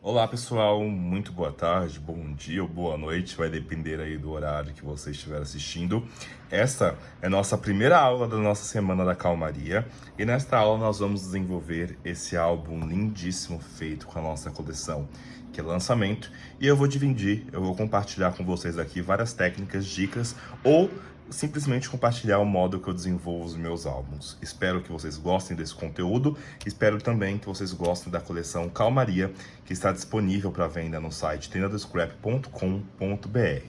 Olá pessoal, muito boa tarde, bom dia ou boa noite, vai depender aí do horário que você estiver assistindo. Esta é a nossa primeira aula da nossa Semana da Calmaria e nesta aula nós vamos desenvolver esse álbum lindíssimo feito com a nossa coleção, que é lançamento, e eu vou compartilhar com vocês aqui várias técnicas, dicas ou simplesmente compartilhar o modo que eu desenvolvo os meus álbuns. Espero que vocês gostem desse conteúdo, espero também que vocês gostem da coleção Calmaria, que está disponível para venda no site tendadoscrap.com.br.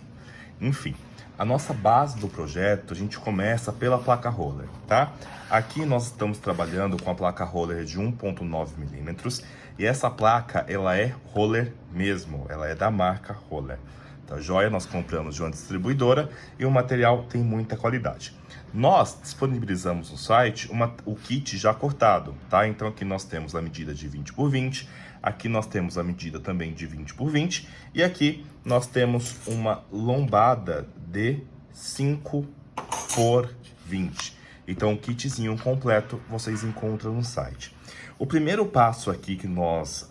Enfim, a nossa base do projeto, a gente começa pela placa roller, tá? Aqui nós estamos trabalhando com a placa roller de 1.9 milímetros e essa placa, ela é roller mesmo, ela é da marca Roller. Tá joia? Nós compramos de uma distribuidora e o material tem muita qualidade. Nós disponibilizamos no site o kit já cortado, tá? Então aqui nós temos a medida de 20 por 20, aqui nós temos a medida também de 20 por 20 e aqui nós temos uma lombada de 5 por 20. Então o kitzinho completo vocês encontram no site. O primeiro passo aqui que nós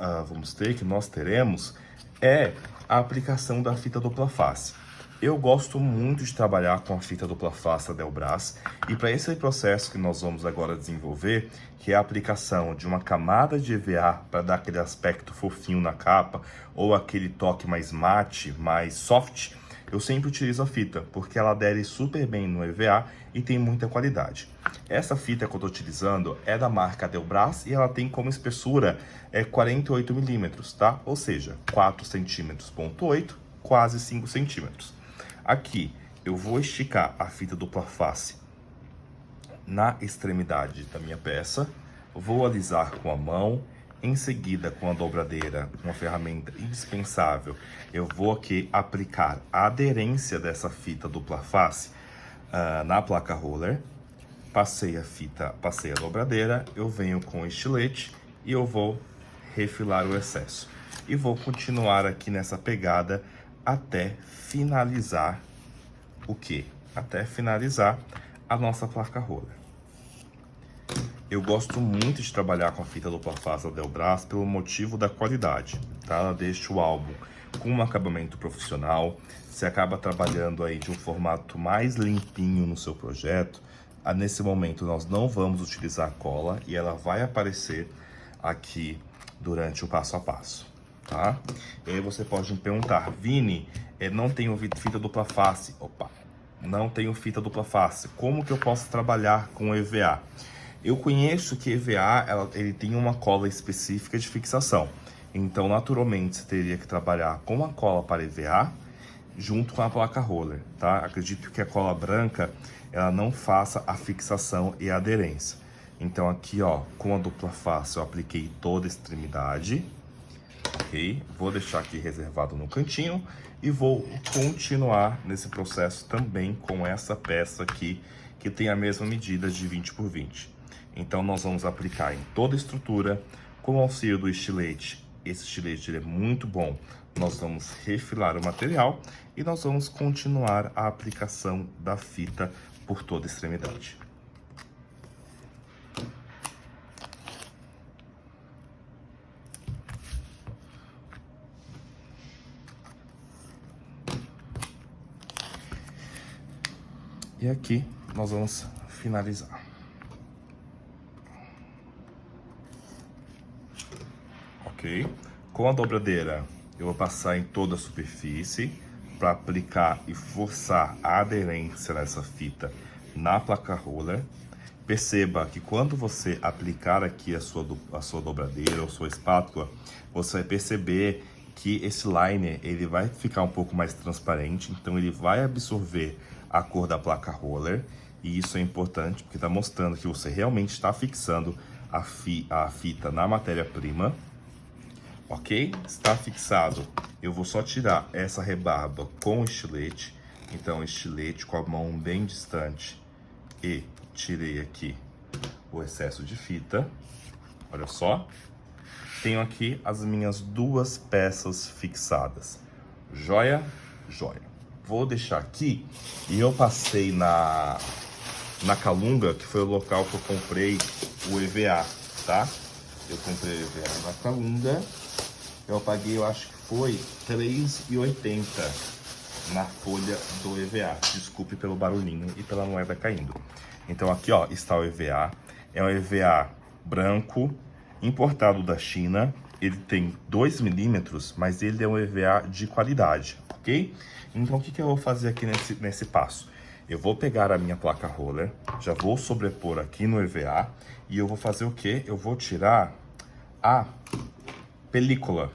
teremos é a aplicação da fita dupla face. Eu gosto muito de trabalhar com a fita dupla face da Delbras e para esse processo que nós vamos agora desenvolver, que é a aplicação de uma camada de EVA para dar aquele aspecto fofinho na capa ou aquele toque mais mate, mais soft, eu sempre utilizo a fita, porque ela adere super bem no EVA e tem muita qualidade. Essa fita que eu estou utilizando é da marca Delbras e ela tem como espessura 48 milímetros, tá? Ou seja, 4 centímetros, ponto 8, quase 5 centímetros. Aqui eu vou esticar a fita dupla face na extremidade da minha peça, vou alisar com a mão. Em seguida, com a dobradeira, uma ferramenta indispensável, eu vou aqui aplicar a aderência dessa fita dupla face na placa roller. Passei a dobradeira, eu venho com o estilete e eu vou refilar o excesso. E vou continuar aqui nessa pegada até finalizar o quê? Até finalizar a nossa placa roller. Eu gosto muito de trabalhar com a fita dupla face da Delbras pelo motivo da qualidade, tá? Ela deixa o álbum com um acabamento profissional, você acaba trabalhando aí de um formato mais limpinho no seu projeto. Nesse momento nós não vamos utilizar cola e ela vai aparecer aqui durante o passo a passo, tá? E aí você pode me perguntar, Vini, não tenho fita dupla face. Opa, não tenho fita dupla face, como que eu posso trabalhar com EVA? Eu conheço que EVA ele tem uma cola específica de fixação. Então, naturalmente, você teria que trabalhar com a cola para EVA junto com a placa roller, tá? Acredito que a cola branca, ela não faça a fixação e a aderência. Então, aqui, ó, com a dupla face, eu apliquei toda a extremidade, ok? Vou deixar aqui reservado no cantinho e vou continuar nesse processo também com essa peça aqui, que tem a mesma medida de 20 por 20. Então, nós vamos aplicar em toda a estrutura com o auxílio do estilete. Esse estilete ele é muito bom. Nós vamos refilar o material e nós vamos continuar a aplicação da fita por toda a extremidade. E aqui nós vamos finalizar. Ok? Com a dobradeira, eu vou passar em toda a superfície para aplicar e forçar a aderência nessa fita na placa roller. Perceba que quando você aplicar aqui a sua dobradeira ou sua espátula, você vai perceber que esse liner ele vai ficar um pouco mais transparente, então ele vai absorver a cor da placa roller, e isso é importante porque está mostrando que você realmente está fixando a fita na matéria-prima. Ok? Está fixado. Eu vou só tirar essa rebarba com o estilete. Então, estilete com a mão bem distante. E tirei aqui o excesso de fita. Olha só. Tenho aqui as minhas duas peças fixadas. Joia? Joia. Vou deixar aqui. E eu passei na Calunga, que foi o local que eu comprei o EVA, tá? Eu comprei o EVA na Calunga. eu paguei, eu acho que foi R$3,80 na folha do EVA. Desculpe pelo barulhinho e pela moeda caindo. Então aqui, ó, está o EVA. É um EVA branco, importado da China. Ele tem 2 milímetros, mas ele é um EVA de qualidade, ok? Então o que eu vou fazer aqui nesse passo? Eu vou pegar a minha placa roller, já vou sobrepor aqui no EVA e eu vou fazer o quê? Eu vou tirar a película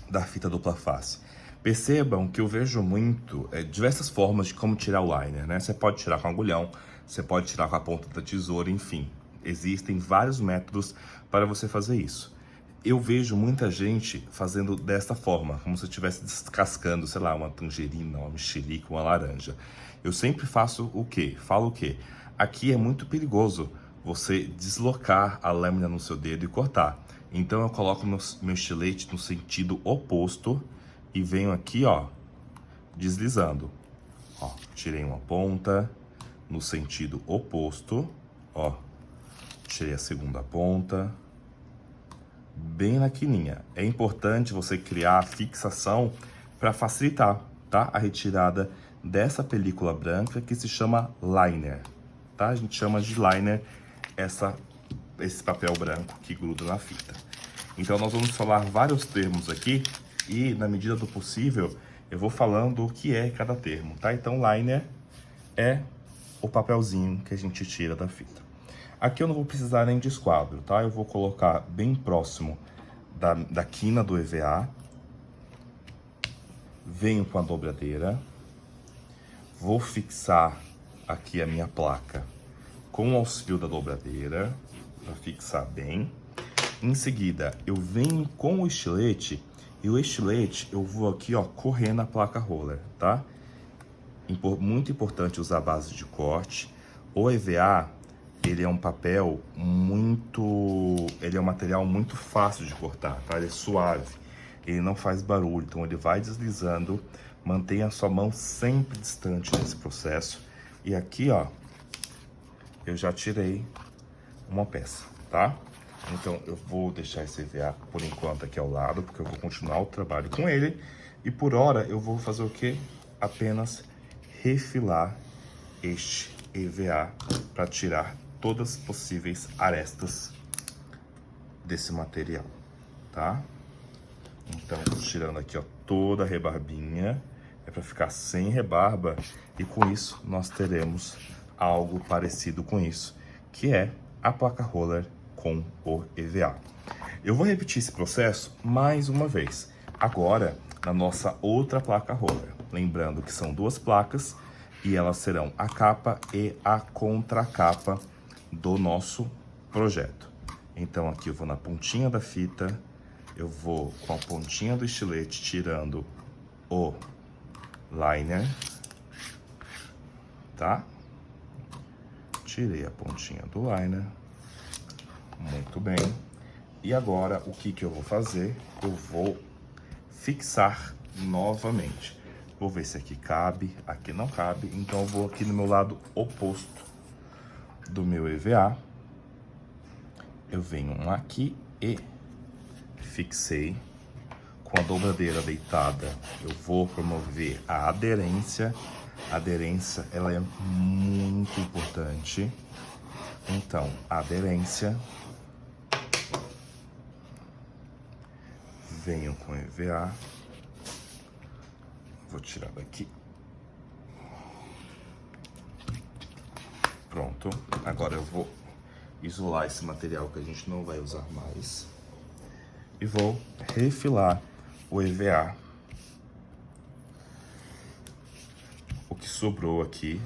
da fita dupla face. Percebam que eu vejo muito diversas formas de como tirar o liner, né? Você pode tirar com agulhão, você pode tirar com a ponta da tesoura, enfim. Existem vários métodos para você fazer isso. Eu vejo muita gente fazendo desta forma, como se eu estivesse descascando, sei lá, uma tangerina, uma mexerica, uma laranja. Eu sempre faço o quê? Falo o quê? Aqui é muito perigoso você deslocar a lâmina no seu dedo e cortar. Então eu coloco meu estilete no sentido oposto e venho aqui, ó, deslizando. Ó, tirei uma ponta no sentido oposto, ó, tirei a segunda ponta, bem na quininha. É importante você criar a fixação para facilitar, tá? A retirada dessa película branca que se chama liner, tá? A gente chama de liner esse papel branco que gruda na fita. Então nós vamos falar vários termos aqui e na medida do possível eu vou falando o que é cada termo, tá? Então liner é o papelzinho que a gente tira da fita. Aqui eu não vou precisar nem de esquadro, tá? Eu vou colocar bem próximo da quina do EVA. Venho com a dobradeira. Vou fixar aqui a minha placa com o auxílio da dobradeira, para fixar bem. Em seguida, eu venho com o estilete, e o estilete eu vou aqui, ó, correr na placa roller, tá? Muito importante usar a base de corte. O EVA, ele é um papel ele é um material muito fácil de cortar, tá? Ele é suave, ele não faz barulho, então ele vai deslizando. Mantenha a sua mão sempre distante nesse processo. E aqui, ó, eu já tirei uma peça, tá? Então eu vou deixar esse EVA por enquanto aqui ao lado, porque eu vou continuar o trabalho com ele. E por hora eu vou fazer o quê? Apenas refilar este EVA para tirar todas as possíveis arestas desse material, tá? Então, tirando aqui, ó, toda a rebarbinha, é para ficar sem rebarba, e com isso nós teremos algo parecido com isso, que é a placa roller com o EVA. Eu vou repetir esse processo mais uma vez, agora na nossa outra placa roller. Lembrando que são duas placas e elas serão a capa e a contracapa do nosso projeto. Então aqui eu vou na pontinha da fita, eu vou com a pontinha do estilete tirando o liner, tá? Tirei a pontinha do liner, muito bem. E agora o que eu vou fazer? Eu vou fixar novamente. Vou ver se aqui cabe, aqui não cabe, então eu vou aqui no meu lado oposto do meu EVA. Eu venho aqui e fixei. Com a dobradeira deitada, eu vou promover a aderência. A aderência, ela é muito importante. Então, a aderência. Venho com o EVA. Vou tirar daqui. Pronto. Agora eu vou isolar esse material que a gente não vai usar mais. E vou refilar o EVA. O que sobrou aqui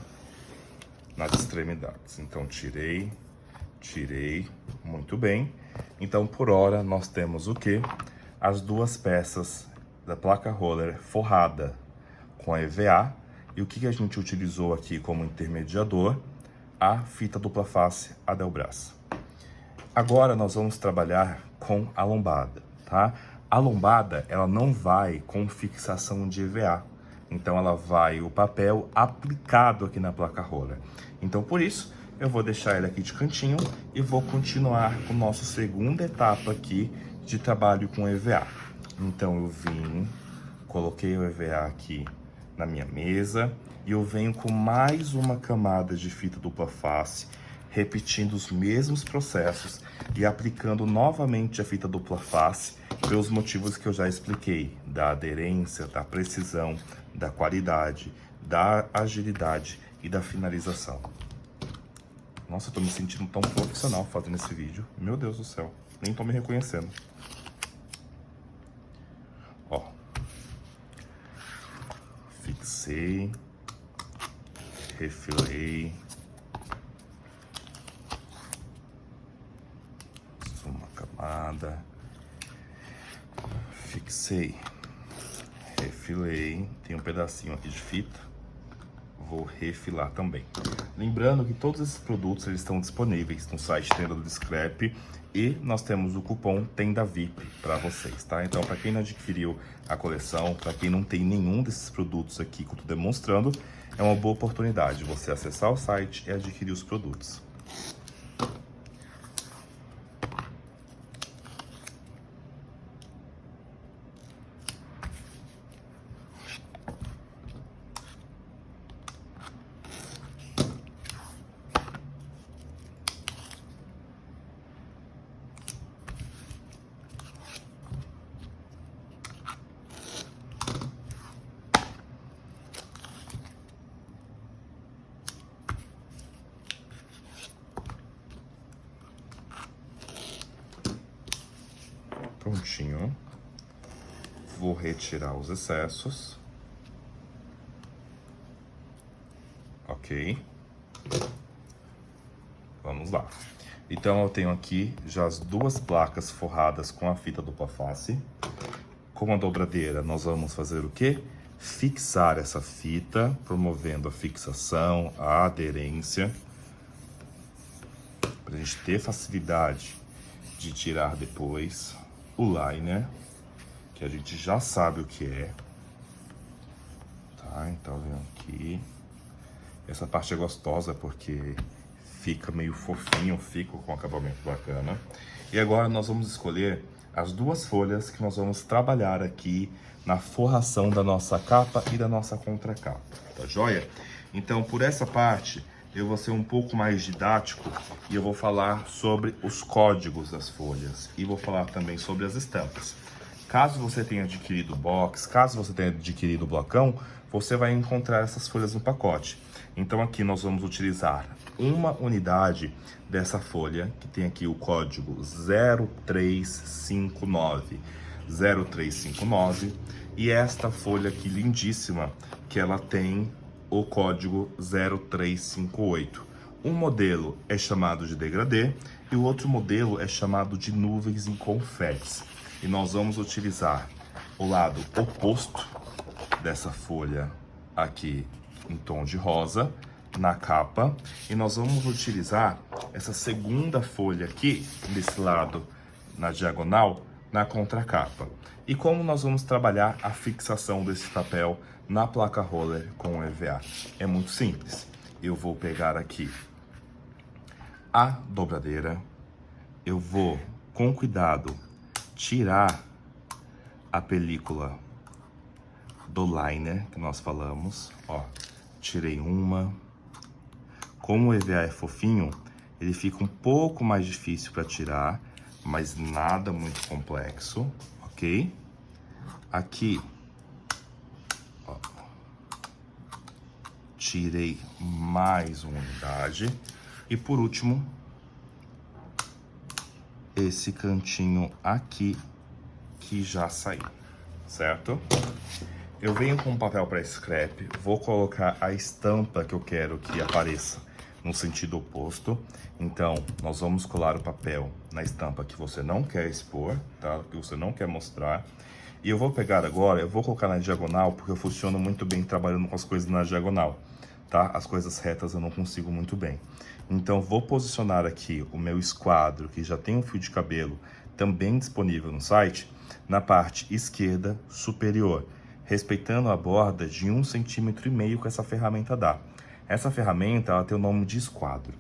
nas extremidades. Então, tirei, muito bem. Então, por hora, nós temos o quê? As duas peças da placa roller forrada com a EVA. E o que a gente utilizou aqui como intermediador? A fita dupla face Adelbras. Agora nós vamos trabalhar com a lombada, tá? A lombada, ela não vai com fixação de EVA. Então ela vai o papel aplicado aqui na placa roller. Então por isso, eu vou deixar ele aqui de cantinho e vou continuar com a nossa segunda etapa aqui de trabalho com EVA. Então eu vim, coloquei o EVA aqui na minha mesa e eu venho com mais uma camada de fita dupla face, repetindo os mesmos processos e aplicando novamente a fita dupla face pelos motivos que eu já expliquei, da aderência, da precisão, da qualidade, da agilidade e da finalização. Nossa, eu tô me sentindo tão profissional fazendo esse vídeo. Meu Deus do céu, nem tô me reconhecendo. Ó, fixei, refilei, uma camada, fixei, refilei, tem um pedacinho aqui de fita, vou refilar também. Lembrando que todos esses produtos eles estão disponíveis no site Tenda do Scrap e nós temos o cupom Tenda VIP para vocês, tá? Então, para quem não adquiriu a coleção, para quem não tem nenhum desses produtos aqui que eu tô demonstrando, é uma boa oportunidade você acessar o site e adquirir os produtos. Prontinho. Vou retirar os excessos. Ok. Vamos lá. Então eu tenho aqui já as duas placas forradas com a fita dupla face. Com a dobradeira nós vamos fazer o quê? Fixar essa fita, promovendo a fixação, a aderência, para a gente ter facilidade de tirar depois o liner, que a gente já sabe o que é. Tá, então vem aqui. Essa parte é gostosa porque fica meio fofinho, fica com um acabamento bacana. E agora nós vamos escolher as duas folhas que nós vamos trabalhar aqui na forração da nossa capa e da nossa contracapa, tá joia? Então, por essa parte, eu vou ser um pouco mais didático e eu vou falar sobre os códigos das folhas e vou falar também sobre as estampas. Caso você tenha adquirido o box, caso você tenha adquirido o blocão, você vai encontrar essas folhas no pacote. Então aqui nós vamos utilizar uma unidade dessa folha, que tem aqui o código 0359. 0359. E esta folha aqui lindíssima, que ela tem o código 0358. Um modelo é chamado de degradê e o outro modelo é chamado de nuvens em confetes. E nós vamos utilizar o lado oposto dessa folha aqui em tom de rosa na capa e nós vamos utilizar essa segunda folha aqui desse lado na diagonal na contracapa. E como nós vamos trabalhar a fixação desse papel na placa roller com o EVA? É muito simples. Eu vou pegar aqui a dobradeira, eu vou com cuidado tirar a película do liner que nós falamos, ó, tirei uma. Como o EVA é fofinho, ele fica um pouco mais difícil para tirar, mas nada muito complexo, ok? Aqui, ó, tirei mais uma unidade e por último, esse cantinho aqui que já saiu, certo? Eu venho com um papel para scrap, vou colocar a estampa que eu quero que apareça no sentido oposto. Então, nós vamos colar o papel na estampa que você não quer expor, tá? Que você não quer mostrar. E eu vou pegar agora, eu vou colocar na diagonal, porque eu funciono muito bem trabalhando com as coisas na diagonal, tá? As coisas retas eu não consigo muito bem. Então, vou posicionar aqui o meu esquadro, que já tem um fio de cabelo, também disponível no site, na parte esquerda superior, respeitando a borda de 1,5 cm que essa ferramenta dá. Essa ferramenta, ela tem o nome de esquadro.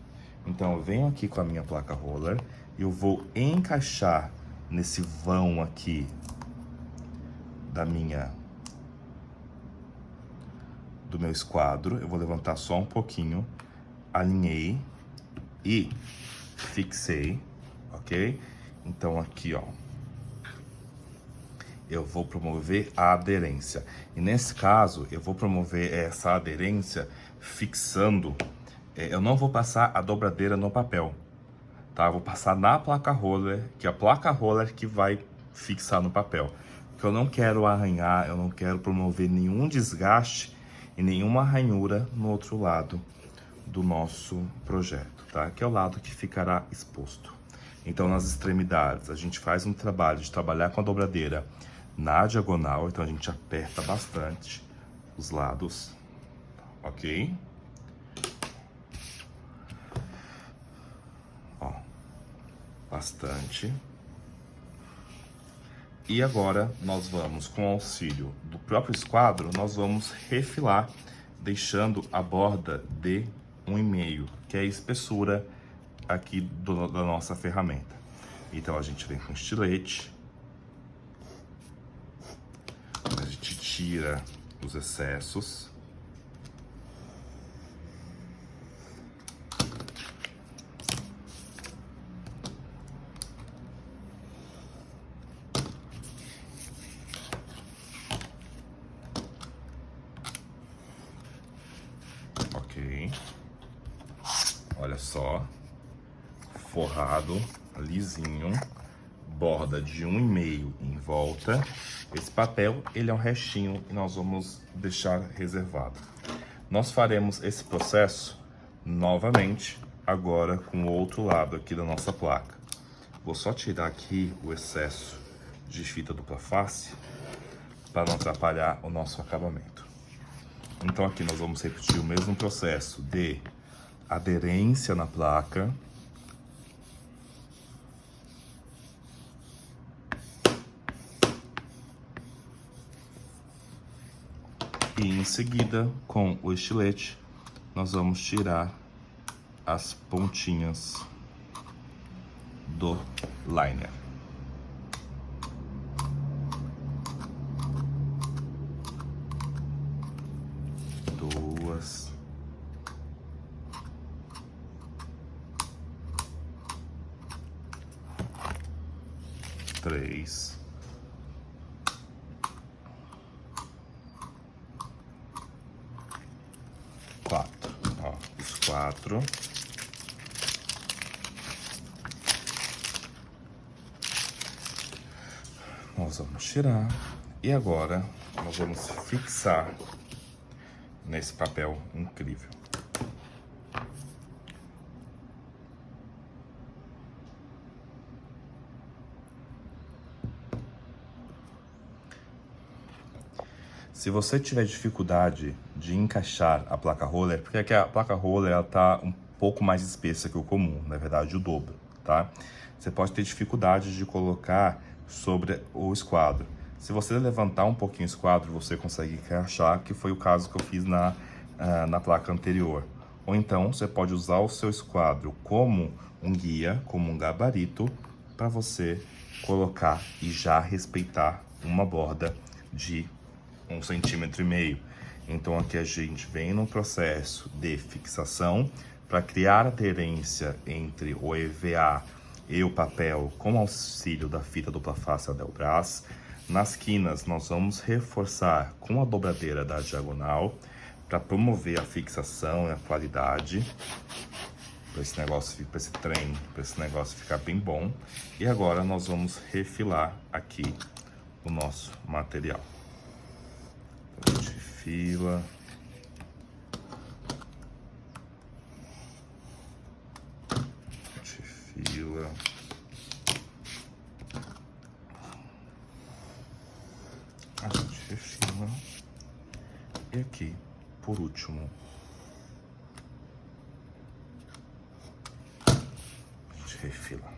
Então, eu venho aqui com a minha placa roller, eu vou encaixar nesse vão aqui do meu esquadro, eu vou levantar só um pouquinho, alinhei e fixei, ok? Então aqui, ó, eu vou promover a aderência. E nesse caso, eu vou promover essa aderência fixando. Eu não vou passar a dobradeira no papel, tá? Eu vou passar na placa roller, que é a placa roller que vai fixar no papel. Porque eu não quero arranhar, eu não quero promover nenhum desgaste e nenhuma ranhura no outro lado do nosso projeto, tá? Que é o lado que ficará exposto. Então, nas extremidades, a gente faz um trabalho de trabalhar com a dobradeira na diagonal, então a gente aperta bastante os lados, ok? Ó, bastante. E agora nós vamos, com o auxílio do próprio esquadro, nós vamos refilar, deixando a borda de 1,5, que é a espessura aqui da nossa ferramenta. Então a gente vem com estilete, a gente tira os excessos. Ok. Olha só. Forrado, lisinho, borda de 1,5 em volta. Esse papel, ele é um restinho e nós vamos deixar reservado. Nós faremos esse processo novamente, agora com o outro lado aqui da nossa placa. Vou só tirar aqui o excesso de fita dupla face para não atrapalhar o nosso acabamento. Então aqui nós vamos repetir o mesmo processo de aderência na placa. E em seguida, com o estilete, nós vamos tirar as pontinhas do liner. Duas. Três. Quatro. Ó, os 4. Nós vamos tirar. E agora, nós vamos fixar nesse papel incrível. Se você tiver dificuldade de encaixar a placa roller, porque aqui a placa roller ela tá um pouco mais espessa que o comum, na verdade o dobro, tá? Você pode ter dificuldade de colocar sobre o esquadro. Se você levantar um pouquinho o esquadro, você consegue encaixar, que foi o caso que eu fiz na placa anterior. Ou então, você pode usar o seu esquadro como um guia, como um gabarito, para você colocar e já respeitar uma borda de 1,5 centímetros. Então aqui a gente vem no processo de fixação para criar aderência entre o EVA e o papel com auxílio da fita dupla face Adelbras. Nas quinas nós vamos reforçar com a dobradeira da diagonal para promover a fixação e a qualidade, para esse negócio, para esse trem, para esse negócio ficar bem bom. E agora nós vamos refilar aqui o nosso material. A gente refila. A gente refila. A gente refila. E aqui, por último, a gente refila.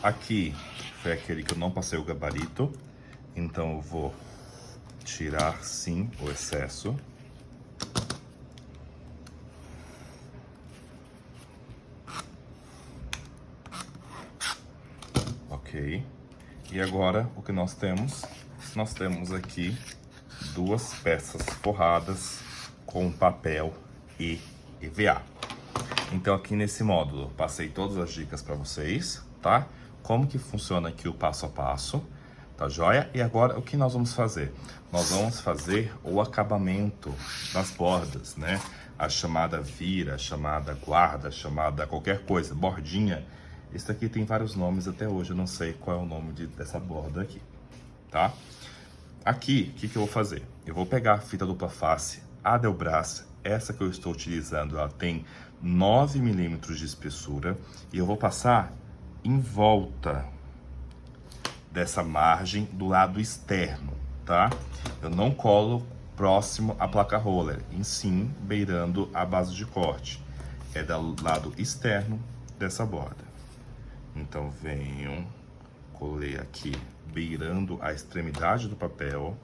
Aqui foi aquele que eu não passei o gabarito. Então eu vou tirar sim o excesso. Ok. E agora, o que nós temos? Nós temos aqui duas peças forradas com papel e EVA. Então aqui nesse módulo, passei todas as dicas para vocês, tá? Como que funciona aqui o passo a passo, tá joia? E agora o que nós vamos fazer? Nós vamos fazer o acabamento das bordas, né? A chamada vira, a chamada guarda, a chamada qualquer coisa, bordinha. Isso aqui tem vários nomes, até hoje eu não sei qual é o nome dessa borda aqui, tá? Aqui, o que eu vou fazer? Eu vou pegar a fita dupla face, Adelbras, essa que eu estou utilizando, ela tem 9 milímetros de espessura, e eu vou passar em volta dessa margem do lado externo, tá? Eu não colo próximo à placa roller, em sim beirando a base de corte. É do lado externo dessa borda. Então venho, colei aqui, beirando a extremidade do papel.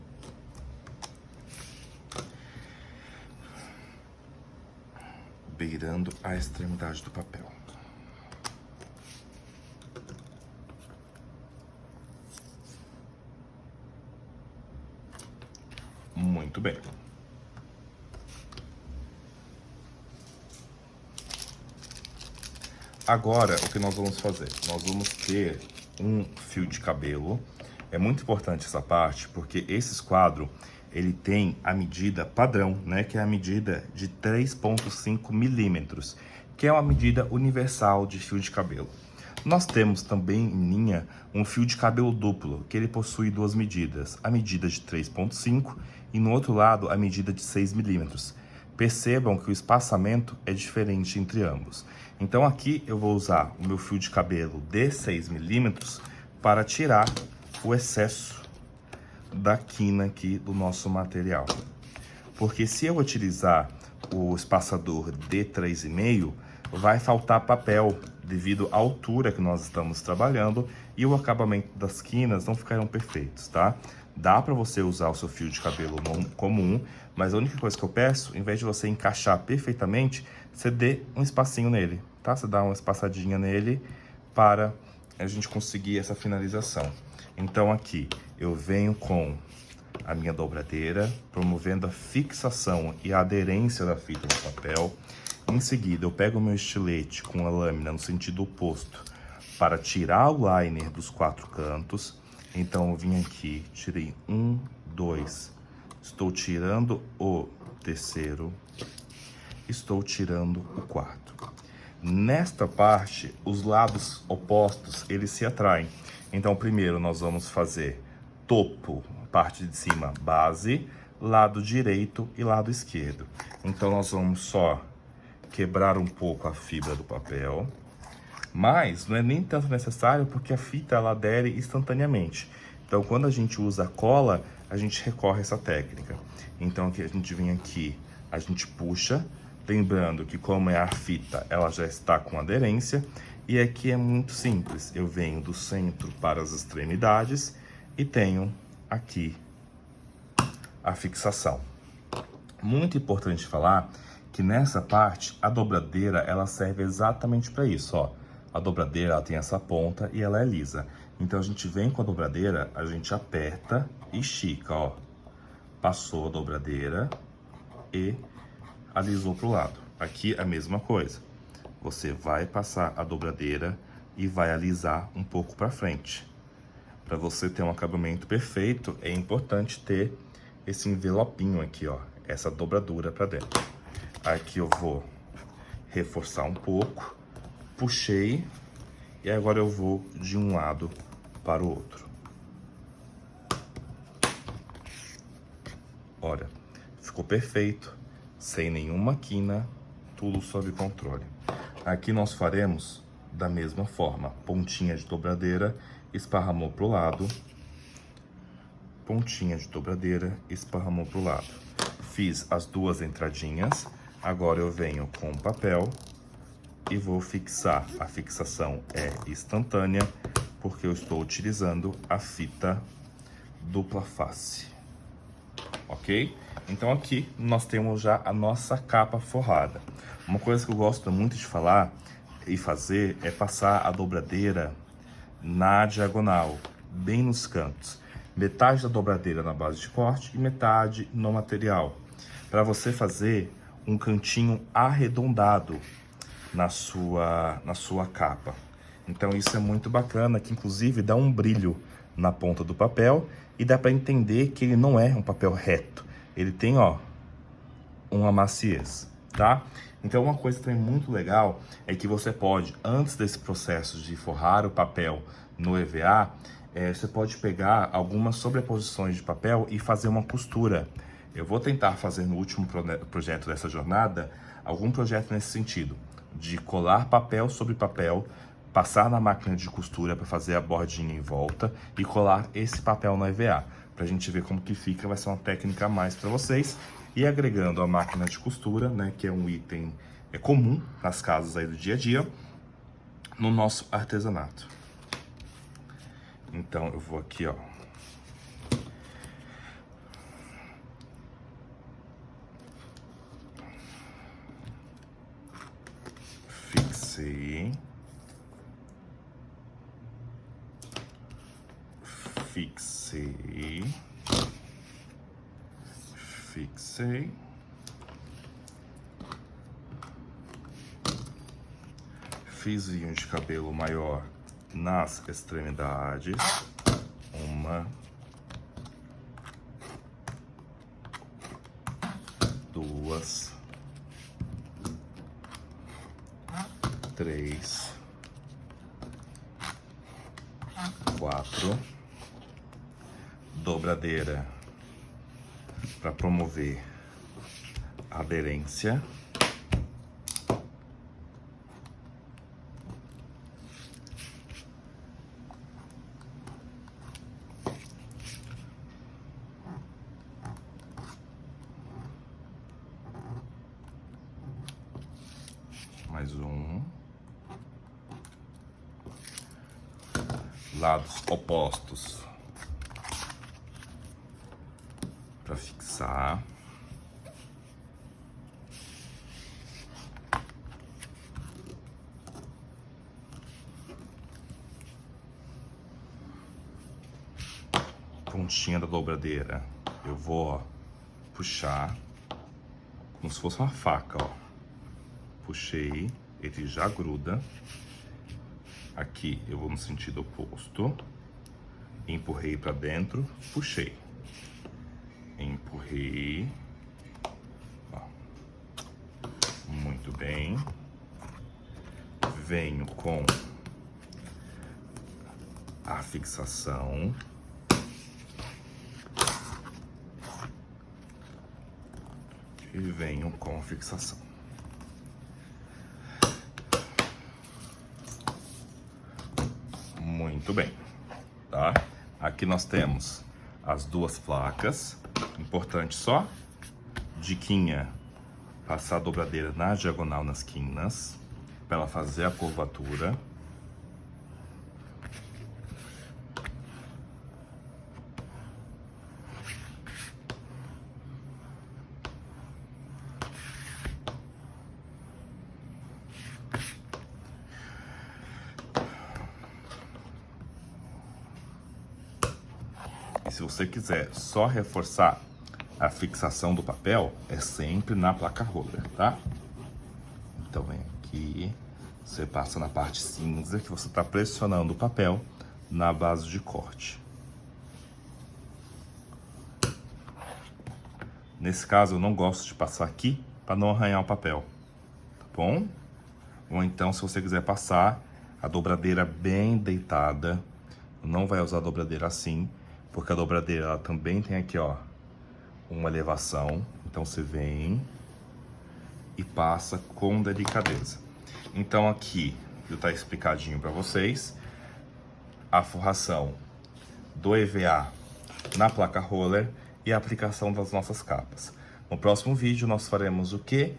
Beirando a extremidade do papel. Muito bem. Agora, o que nós vamos fazer? Nós vamos ter um fio de cabelo. É muito importante essa parte, porque esse esquadro, ele tem a medida padrão, né? Que é a medida de 3,5 milímetros, que é uma medida universal de fio de cabelo. Nós temos também em linha um fio de cabelo duplo, que ele possui duas medidas. A medida de 3,5 e no outro lado a medida de 6 milímetros. Percebam que o espaçamento é diferente entre ambos. Então aqui eu vou usar o meu fio de cabelo de 6 milímetros para tirar o excesso da quina aqui do nosso material. Porque se eu utilizar o espaçador de 3,5, vai faltar papel devido à altura que nós estamos trabalhando e o acabamento das quinas não ficarão perfeitos, tá? Dá para você usar o seu fio de cabelo comum, mas a única coisa que eu peço, em vez de você encaixar perfeitamente, você dê um espacinho nele, tá? Você dá uma espaçadinha nele para a gente conseguir essa finalização. Então aqui eu venho com a minha dobradeira, promovendo a fixação e a aderência da fita no papel. Em seguida eu pego o meu estilete com a lâmina no sentido oposto para tirar o liner dos 4 cantos. Então eu vim aqui, tirei 1, 2, estou tirando o terceiro, estou tirando o quarto. Nesta parte, os lados opostos, eles se atraem. Então primeiro nós vamos fazer topo, parte de cima, base, lado direito e lado esquerdo. Então nós vamos só quebrar um pouco a fibra do papel. Mas não é nem tanto necessário porque a fita ela adere instantaneamente. Então quando a gente usa cola, a gente recorre a essa técnica. Então aqui a gente vem aqui, a gente puxa, lembrando que como é a fita, ela já está com aderência. E aqui é muito simples, eu venho do centro para as extremidades e tenho aqui a fixação. Muito importante falar que nessa parte, a dobradeira, ela serve exatamente para isso, ó. A dobradeira, ela tem essa ponta e ela é lisa. Então, a gente vem com a dobradeira, a gente aperta e estica, ó. Passou a dobradeira e alisou pro lado. Aqui, a mesma coisa. Você vai passar a dobradeira e vai alisar um pouco para frente. Para você ter um acabamento perfeito, é importante ter esse envelopinho aqui, ó. Essa dobradura para dentro. Aqui eu vou reforçar um pouco. Puxei e agora eu vou de um lado para o outro. Olha, ficou perfeito, sem nenhuma quina, tudo sob controle. Aqui nós faremos da mesma forma, pontinha de dobradeira, esparramou pro lado, pontinha de dobradeira, esparramou pro lado. Fiz as duas entradinhas, agora eu venho com o papel e vou fixar. A fixação é instantânea, porque eu estou utilizando a fita dupla face, ok? Então aqui nós temos já a nossa capa forrada. Uma coisa que eu gosto muito de falar e fazer é passar a dobradeira na diagonal, bem nos cantos. Metade da dobradeira na base de corte e metade no material. Para você fazer um cantinho arredondado na sua capa. Então isso é muito bacana, que inclusive dá um brilho na ponta do papel e dá para entender que ele não é um papel reto. Ele tem, ó, uma maciez, tá? Então uma coisa também muito legal é que você pode, antes desse processo de forrar o papel no EVA, você pode pegar algumas sobreposições de papel e fazer uma costura. Eu vou tentar fazer no último projeto dessa jornada, algum projeto nesse sentido, de colar papel sobre papel, passar na máquina de costura para fazer a bordinha em volta e colar esse papel no EVA. Pra gente ver como que fica, vai ser uma técnica a mais para vocês. E agregando a máquina de costura, né, que é um item comum nas casas aí do dia a dia, no nosso artesanato. Então eu vou aqui, ó. Fixei. Fixei. Fixei. Fiz fio de cabelo maior nas extremidades. 1, 2, 3, 4. Dobradeira para promover a aderência. Mais um. Lados opostos para fixar. Pontinha da dobradeira, eu vou, ó, puxar como se fosse uma faca, ó. Puxei, ele já gruda. Aqui eu vou no sentido oposto. Empurrei para dentro, puxei. Empurrei. Ó. Muito bem. Venho com a fixação. E venho com a fixação. Muito bem, tá? Aqui nós temos as duas placas. Importante só, diquinha, passar a dobradeira na diagonal nas quinas, para ela fazer a curvatura. Se você quiser só reforçar a fixação do papel, é sempre na placa roller, tá? Então vem aqui, você passa na parte cinza que você está pressionando o papel na base de corte. Nesse caso eu não gosto de passar aqui para não arranhar o papel, tá bom? Ou então, se você quiser passar a dobradeira bem deitada, não vai usar a dobradeira assim, porque a dobradeira ela também tem aqui, ó, uma elevação. Então você vem e passa com delicadeza. Então aqui já tá explicadinho para vocês a forração do EVA na placa roller e a aplicação das nossas capas. No próximo vídeo nós faremos o quê?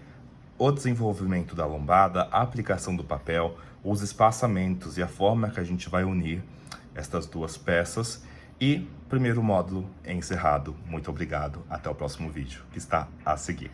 O desenvolvimento da lombada, a aplicação do papel, os espaçamentos e a forma que a gente vai unir estas duas peças. E primeiro módulo encerrado. Muito obrigado. Até o próximo vídeo que está a seguir.